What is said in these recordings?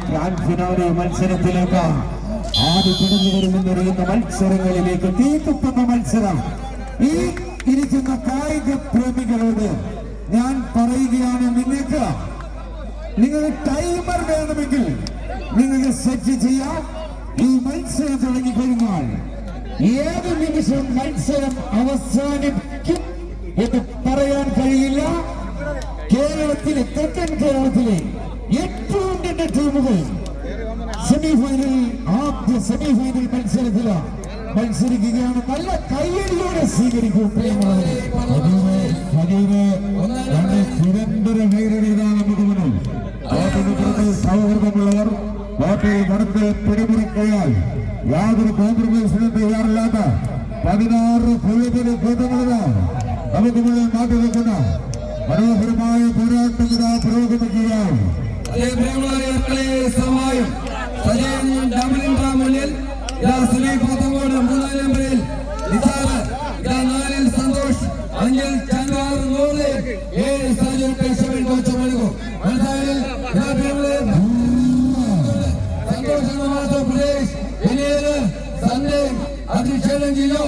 Grand finale മത്സരത്തിലേക്ക് ആദ്യ കടന്നു വരുമെന്നറിയുന്ന മത്സരങ്ങളിലേക്ക് തീക്കുത്തുന്ന മത്സരം. ഈ ഇരിക്കുന്ന കായിക പ്രേമികളോട് ഞാൻ പറയുകയാണ്, നിങ്ങൾ ടൈമർ വേണമെങ്കിൽ നിങ്ങൾക്ക് സെറ്റ് ചെയ്യാം. ഈ മത്സരം തുടങ്ങിക്കഴിഞ്ഞാൽ ഏത് നിമിഷം മത്സരം അവസാനിക്കും എന്ന് പറയാൻ കഴിയില്ല. കേരളത്തിലെ തെക്കൻ കേരളത്തിലെ ഏറ്റവും നല്ല ടീമുകൾ ആദ്യ സെമിഫൈനൽ മത്സരിക്കുകയാണ്. നല്ല കയ്യടിയോടെ സ്വീകരിക്കും പ്രിയമുള്ളവരെ. സുരേന്ദ്ര ഹൈറണിതാണ് നമുക്ക് മുന്നിൽ. സൗഹൃദമുള്ളവർ കോട്ടയിൽ നടന്ന് പിടിമുറുക്കയാൽ യാതൊരു കോംപ്രമൈസിനും തയ്യാറില്ലാത്ത 16 പുതിയ കൂട്ടങ്ങളാണ് നമുക്ക് മുന്നിൽ മാറ്റി വെക്കുന്ന മനോഹരമായ പോരാട്ടം ഇതാ പുരോഗമിക്കുകയാണ്. സന്തോഷ് 5 ചന്ദ്രാർ 100 7 സാജൻ കൈസവൻ കോച്ച് മണികോ പ്രദേശ് വിനീത് സഞ്ജയ് അഭിഷേകം ജില്ലോ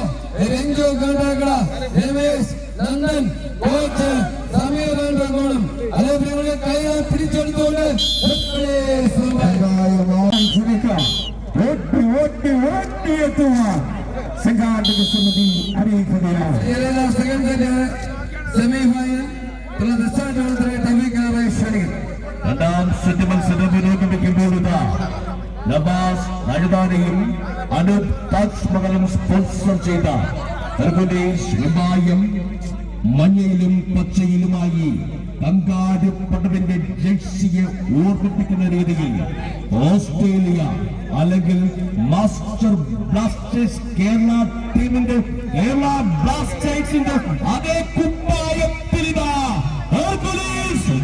രഞ്ജു കണ്ടാക്കട രമേശ് നന്ദൻ കോച്ച് സമീർ കോണം അതേപോലെ കൈകൾ പിടിച്ചെടുത്തുകൊണ്ട് സംഘാടക സമിതി അറിയിക്കുകയാണ്. രണ്ടാം സെറ്റ് മത്സരം പുരോഗമിക്കുമ്പോൾ നവാസ് നഴുതാനയും അനൂപ് താജ്മഹലും സ്പോൺസർ ചെയ്ത ഹെർക്കുലീസ് വിമായം മഞ്ഞയിലും പച്ചയിലുമായി കങ്കാട് പടവിന്റെ ജേഴ്സിയെ ഓർമ്മിപ്പിക്കുന്ന രീതിയിൽ ഓസ്ട്രേലിയ അല്ലെങ്കിൽ മാസ്റ്റർ ബ്ലാസ്റ്റേഴ്സ് കേരള ടീമിന്റെ കേരള ബ്ലാസ്റ്റേഴ്സിന്റെ അതേ കുപ്പായത്തിലിതാ ഹെർക്കുലീസ്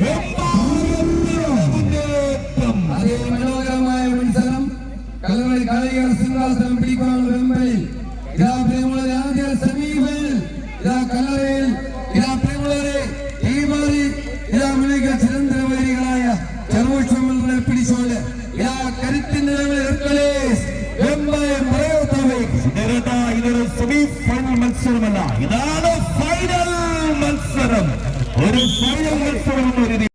മനോഹരമായ മത്സരം കളികൾ സിംഹാസനം പിടിക്കാനുള്ള വെമ്പലിൽ ഇതാ പ്രിയമുള്ളവരെ ആദ്യ സെമിഫൈനൽ ഇതാ കല്ലറയിൽ ഇതാ പ്രിയമുള്ളവരെ ഈ മാറി ഇതാ മികച്ച ചിരന്തരവൈരികളായ ചെറുപക്ഷങ്ങളെ പിടിച്ചുകൊണ്ട് ഇതാ കരുത്തിന്റെ ഹെർക്കുലീസ് വെമ്പയം ഇതൊരു സെമി ഫൈനൽ മത്സരമല്ല, ഇതാണ് ഫൈനൽ മത്സരം.